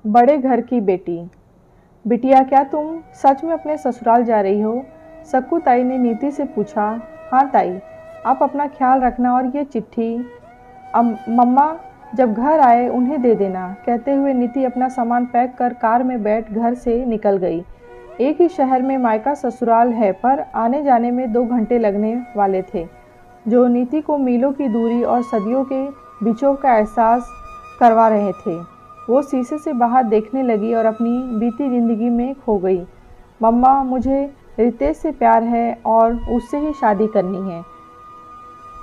बड़े घर की बेटी। बिटिया, क्या तुम सच में अपने ससुराल जा रही हो? सक्कू ताई ने नीति से पूछा। हाँ ताई, आप अपना ख्याल रखना और ये चिट्ठी मम्मा जब घर आए उन्हें दे देना। कहते हुए नीति अपना सामान पैक कर कार में बैठ घर से निकल गई। एक ही शहर में मायका ससुराल है, पर आने जाने में 2 घंटे लगने वाले थे, जो नीति को मीलों की दूरी और सदियों के बिछोह का एहसास करवा रहे थे। वो शीशे से बाहर देखने लगी और अपनी बीती जिंदगी में खो गई। मम्मा, मुझे रितेश से प्यार है और उससे ही शादी करनी है।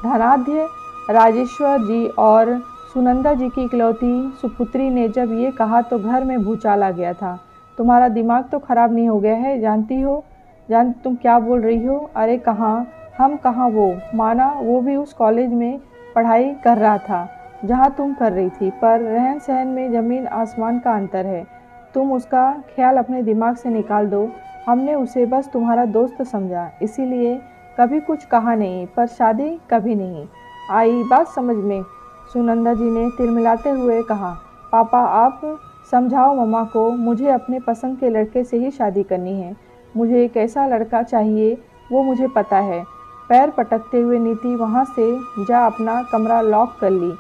धनाढ्य राजेश्वर जी और सुनंदा जी की इकलौती सुपुत्री ने जब ये कहा तो घर में भूचाल आ गया था। तुम्हारा दिमाग तो खराब नहीं हो गया है? तुम क्या बोल रही हो? अरे कहाँ हम, कहाँ वो। माना वो भी उस कॉलेज में पढ़ाई कर रहा था जहाँ तुम कर रही थी, पर रहन सहन में ज़मीन आसमान का अंतर है। तुम उसका ख्याल अपने दिमाग से निकाल दो। हमने उसे बस तुम्हारा दोस्त समझा, इसीलिए कभी कुछ कहा नहीं, पर शादी कभी नहीं आई। बात समझ में? सुनंदा जी ने तिलमिलाते हुए कहा। पापा, आप समझाओ मम्मा को। मुझे अपने पसंद के लड़के से ही शादी करनी है। मुझे एक ऐसा लड़का चाहिए, वो मुझे पता है। पैर पटकते हुए नीति वहाँ से जा अपना कमरा लॉक कर ली।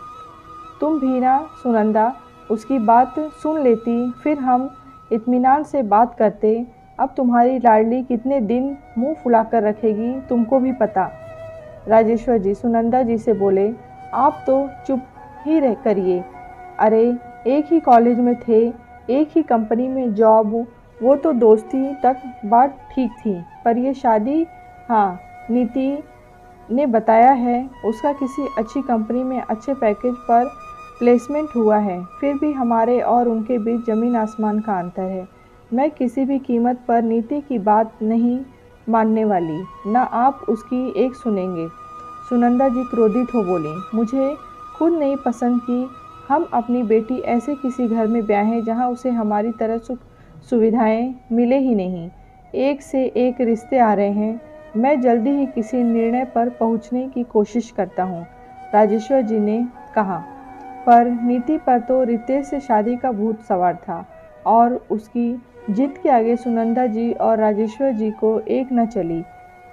तुम भी ना सुनंदा, उसकी बात सुन लेती, फिर हम इत्मीनान से बात करते। अब तुम्हारी लाडली कितने दिन मुंह फुलाकर रखेगी, तुमको भी पता। राजेश्वर जी सुनंदा जी से बोले। आप तो चुप ही रह करिए। अरे एक ही कॉलेज में थे, एक ही कंपनी में जॉब, वो तो दोस्ती तक बात ठीक थी, पर ये शादी। हाँ, नीति ने बताया है उसका किसी अच्छी कंपनी में अच्छे पैकेज पर प्लेसमेंट हुआ है। फिर भी हमारे और उनके बीच ज़मीन आसमान का अंतर है। मैं किसी भी कीमत पर नीति की बात नहीं मानने वाली, ना आप उसकी एक सुनेंगे। सुनंदा जी क्रोधित हो बोली। मुझे खुद नहीं पसंद कि हम अपनी बेटी ऐसे किसी घर में ब्याहें जहां उसे हमारी तरह सुख सुविधाएं मिले ही नहीं। एक से एक रिश्ते आ रहे हैं। मैं जल्दी ही किसी निर्णय पर पहुंचने की कोशिश करता हूं, राजेश्वर जी ने कहा। पर नीति पर तो रितेश से शादी का भूत सवार था और उसकी जिद के आगे सुनंदा जी और राजेश्वर जी को एक न चली।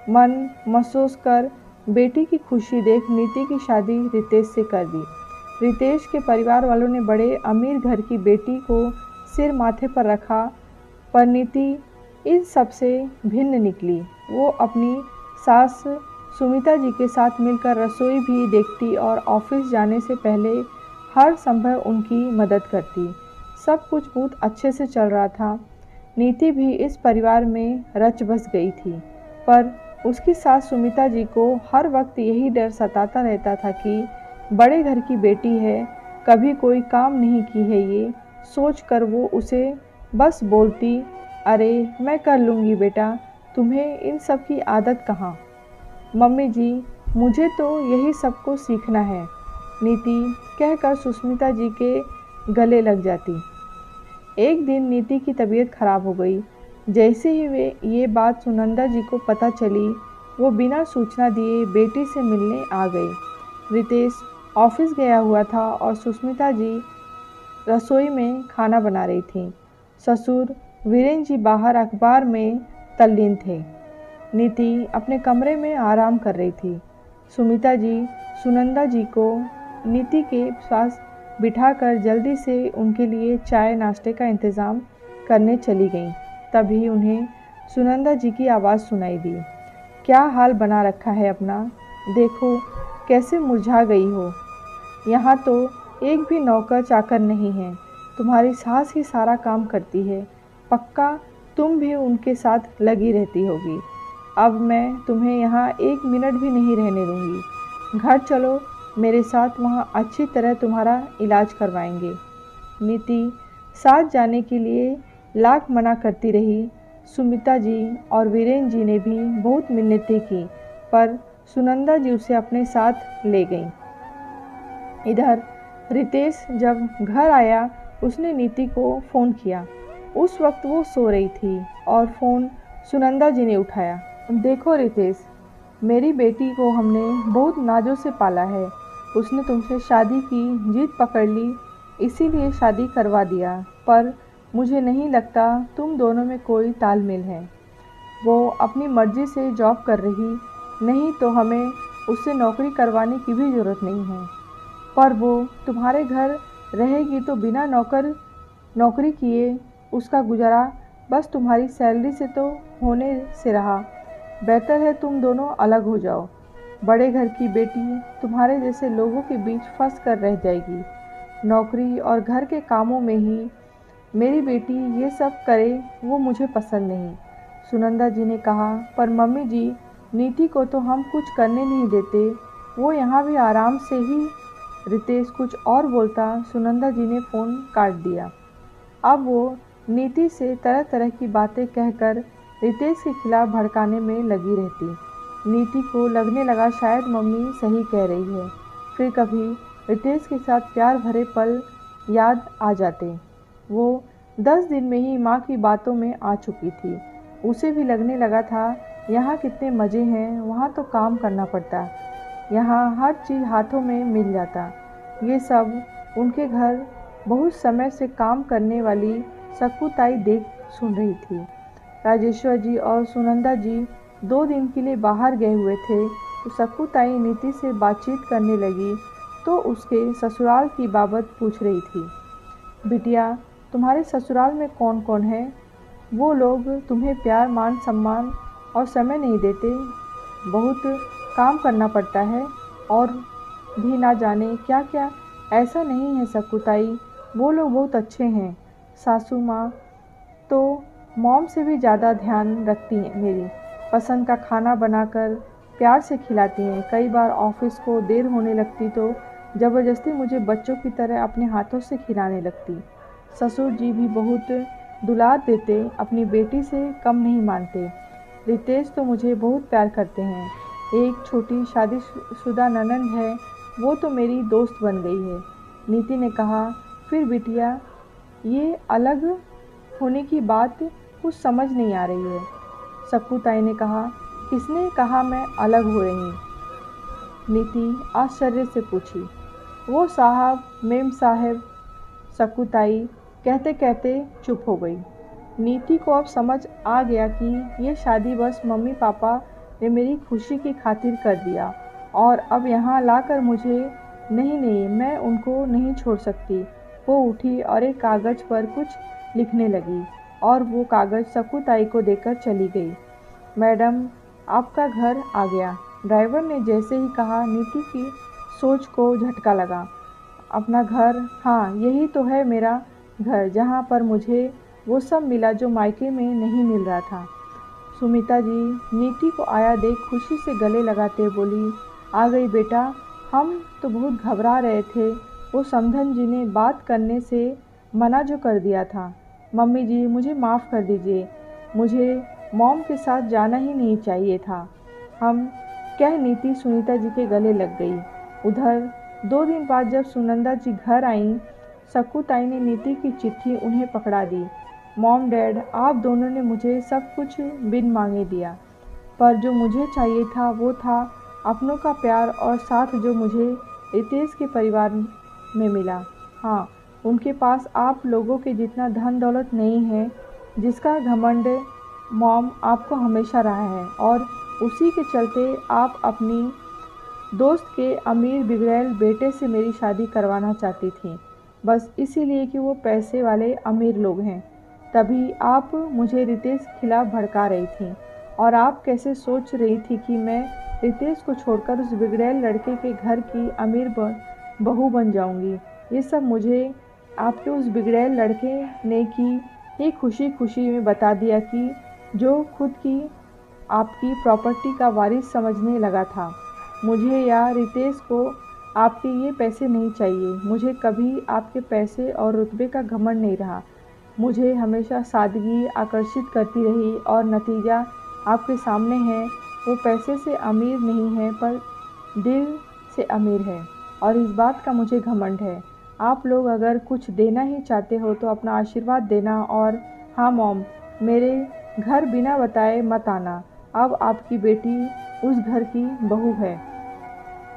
मन महसूस कर बेटी की खुशी देख नीति की शादी रितेश से कर दी। रितेश के परिवार वालों ने बड़े अमीर घर की बेटी को सिर माथे पर रखा, पर नीति इन सब से भिन्न निकली। वो अपनी सास सुमिता जी के साथ मिलकर रसोई भी देखती और ऑफिस जाने से पहले हर संभव उनकी मदद करती। सब कुछ बहुत अच्छे से चल रहा था। नीति भी इस परिवार में रच बस गई थी, पर उसकी सास सुमिता जी को हर वक्त यही डर सताता रहता था कि बड़े घर की बेटी है, कभी कोई काम नहीं की है। ये सोचकर वो उसे बस बोलती, अरे मैं कर लूँगी बेटा, तुम्हें इन सब की आदत कहाँ। मम्मी जी, मुझे तो यही सबको सीखना है, नीति कहकर सुस्मिता जी के गले लग जाती। एक दिन नीति की तबीयत खराब हो गई। जैसे ही वे ये बात सुनंदा जी को पता चली, वो बिना सूचना दिए बेटी से मिलने आ गई। रितेश ऑफिस गया हुआ था और सुस्मिता जी रसोई में खाना बना रही थी। ससुर वीरेन जी बाहर अखबार में तल्लीन थे। नीति अपने कमरे में आराम कर रही थी। सुमिता जी सुनंदा जी को नीति के पास बिठाकर जल्दी से उनके लिए चाय नाश्ते का इंतज़ाम करने चली गईं। तभी उन्हें सुनंदा जी की आवाज़ सुनाई दी। क्या हाल बना रखा है अपना? देखो कैसे मुरझा गई हो। यहाँ तो एक भी नौकर चाकर नहीं है, तुम्हारी सास ही सारा काम करती है। पक्का तुम भी उनके साथ लगी रहती होगी। अब मैं तुम्हें यहाँ 1 मिनट भी नहीं रहने दूँगी। घर चलो मेरे साथ, वहाँ अच्छी तरह तुम्हारा इलाज करवाएंगे। नीति साथ जाने के लिए लाख मना करती रही। सुमिता जी और वीरेन जी ने भी बहुत मिन्नतें की, पर सुनंदा जी उसे अपने साथ ले गईं। इधर रितेश जब घर आया, उसने नीति को फ़ोन किया। उस वक्त वो सो रही थी और फ़ोन सुनंदा जी ने उठाया। देखो रितेश, मेरी बेटी को हमने बहुत नाजों से पाला है। उसने तुमसे शादी की जिद पकड़ ली, इसीलिए शादी करवा दिया। पर मुझे नहीं लगता तुम दोनों में कोई तालमेल है। वो अपनी मर्ज़ी से जॉब कर रही, नहीं तो हमें उससे नौकरी करवाने की भी ज़रूरत नहीं है। पर वो तुम्हारे घर रहेगी तो बिना नौकरी किए उसका गुजारा बस तुम्हारी सैलरी से तो होने से रहा। बेहतर है तुम दोनों अलग हो जाओ। बड़े घर की बेटी तुम्हारे जैसे लोगों के बीच फंस कर रह जाएगी। नौकरी और घर के कामों में ही मेरी बेटी ये सब करे वो मुझे पसंद नहीं। सुनंदा जी ने कहा, पर मम्मी जी, नीति को तो हम कुछ करने नहीं देते, वो यहाँ भी आराम से ही। रितेश कुछ और बोलता सुनंदा जी ने फ़ोन काट दिया। अब वो नीति से तरह तरह की बातें कहकर रितेश के खिलाफ भड़काने में लगी रहती। नीति को लगने लगा शायद मम्मी सही कह रही है। फिर कभी रितेश के साथ प्यार भरे पल याद आ जाते। वो 10 दिन में ही माँ की बातों में आ चुकी थी। उसे भी लगने लगा था यहाँ कितने मज़े हैं, वहाँ तो काम करना पड़ता, यहाँ हर चीज़ हाथों में मिल जाता। ये सब उनके घर बहुत समय से काम करने वाली सक्कू ताई देख सुन रही थी। राजेश्वर जी और सुनंदा जी 2 दिन के लिए बाहर गए हुए थे तो सक्कू ताई नीति से बातचीत करने लगी तो उसके ससुराल की बाबत पूछ रही थी। बिटिया, तुम्हारे ससुराल में कौन कौन है? वो लोग तुम्हें प्यार, मान सम्मान और समय नहीं देते, बहुत काम करना पड़ता है और भी ना जाने क्या क्या। ऐसा नहीं है सक्कू ताई, वो लोग बहुत अच्छे हैं। सासू माँ तो मॉम से भी ज़्यादा ध्यान रखती हैं, मेरी पसंद का खाना बनाकर प्यार से खिलाती हैं। कई बार ऑफिस को देर होने लगती तो ज़बरदस्ती मुझे बच्चों की तरह अपने हाथों से खिलाने लगती। ससुर जी भी बहुत दुलार देते, अपनी बेटी से कम नहीं मानते। रितेश तो मुझे बहुत प्यार करते हैं। एक छोटी शादीशुदा ननंद है, वो तो मेरी दोस्त बन गई है। नीति ने कहा, फिर बिटिया ये अलग होने की बात कुछ समझ नहीं आ रही है। सक्कू ताई ने कहा, किसने कहा मैं अलग हो रही? नीति आश्चर्य से पूछी। वो साहब, मेम साहब। सक्कू ताई कहते कहते चुप हो गई। नीति को अब समझ आ गया कि ये शादी बस मम्मी पापा ने मेरी खुशी की खातिर कर दिया और अब यहाँ लाकर मुझे नहीं, मैं उनको नहीं छोड़ सकती। वो उठी और एक कागज़ पर कुछ लिखने लगी और वो कागज़ सक्कू ताई को देकर चली गई। मैडम, आपका घर आ गया। ड्राइवर ने जैसे ही कहा, नीति की सोच को झटका लगा। अपना घर? हाँ, यही तो है मेरा घर, जहाँ पर मुझे वो सब मिला जो मायके में नहीं मिल रहा था। सुमिता जी नीति को आया देख खुशी से गले लगाते बोली, आ गई बेटा, हम तो बहुत घबरा रहे थे। वो समधन जी ने बात करने से मना जो कर दिया था। मम्मी जी मुझे माफ़ कर दीजिए, मुझे मॉम के साथ जाना ही नहीं चाहिए था। हम कह नीति सुनीता जी के गले लग गई। उधर 2 दिन बाद जब सुनंदा जी घर आईं, सक्कू ताई ने नीति की चिट्ठी उन्हें पकड़ा दी। मॉम डैड, आप दोनों ने मुझे सब कुछ बिन मांगे दिया, पर जो मुझे चाहिए था वो था अपनों का प्यार और साथ जो मुझे रितेश के परिवार में मिला। हाँ, उनके पास आप लोगों के जितना धन दौलत नहीं है जिसका घमंड मॉम आपको हमेशा रहा है, और उसी के चलते आप अपनी दोस्त के अमीर बिगड़ैल बेटे से मेरी शादी करवाना चाहती थी, बस इसीलिए कि वो पैसे वाले अमीर लोग हैं। तभी आप मुझे रितेश के खिलाफ भड़का रही थी, और आप कैसे सोच रही थी कि मैं रितेश को छोड़कर उस बिगड़ैल लड़के के घर की अमीर बहू बन जाऊंगी। ये सब मुझे आपके उस बिगड़ैल लड़के ने की ही खुशी खुशी में बता दिया कि जो खुद की आपकी प्रॉपर्टी का वारिस समझने लगा था। मुझे या रितेश को आपके ये पैसे नहीं चाहिए। मुझे कभी आपके पैसे और रुतबे का घमंड नहीं रहा। मुझे हमेशा सादगी आकर्षित करती रही और नतीजा आपके सामने है। वो पैसे से अमीर नहीं है पर दिल से अमीर है, और इस बात का मुझे घमंड है। आप लोग अगर कुछ देना ही चाहते हो तो अपना आशीर्वाद देना, और हाँ मॉम, मेरे घर बिना बताए मत आना। अब आपकी बेटी उस घर की बहू है।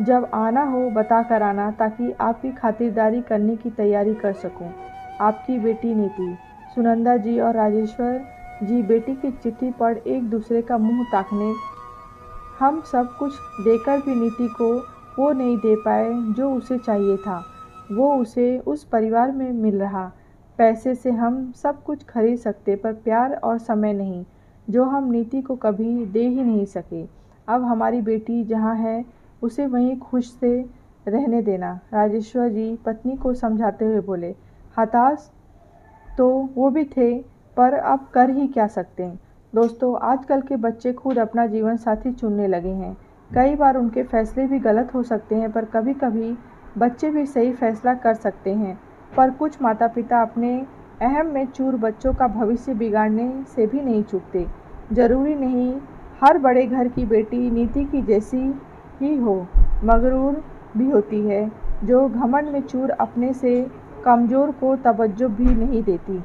जब आना हो बता कर आना, ताकि आपकी खातिरदारी करने की तैयारी कर सकूं। आपकी बेटी नीति। सुनंदा जी और राजेश्वर जी बेटी की चिट्ठी पढ़ एक दूसरे का मुंह ताकने। हम सब कुछ देकर भी नीति को वो नहीं दे पाए जो उसे चाहिए था। वो उसे उस परिवार में मिल रहा। पैसे से हम सब कुछ खरीद सकते पर प्यार और समय नहीं, जो हम नीति को कभी दे ही नहीं सके। अब हमारी बेटी जहाँ है उसे वहीं खुश से रहने देना। राजेश्वर जी पत्नी को समझाते हुए बोले। हताश तो वो भी थे, पर अब कर ही क्या सकते हैं। दोस्तों, आजकल के बच्चे खुद अपना जीवन साथी चुनने लगे हैं। कई बार उनके फैसले भी गलत हो सकते हैं, पर कभी कभी बच्चे भी सही फैसला कर सकते हैं। पर कुछ माता पिता अपने अहम में चूर बच्चों का भविष्य बिगाड़ने से भी नहीं चूकते। जरूरी नहीं हर बड़े घर की बेटी नीति की जैसी ही हो। मगरूर भी होती है, जो घमंड में चूर अपने से कमज़ोर को तवज्जो भी नहीं देती।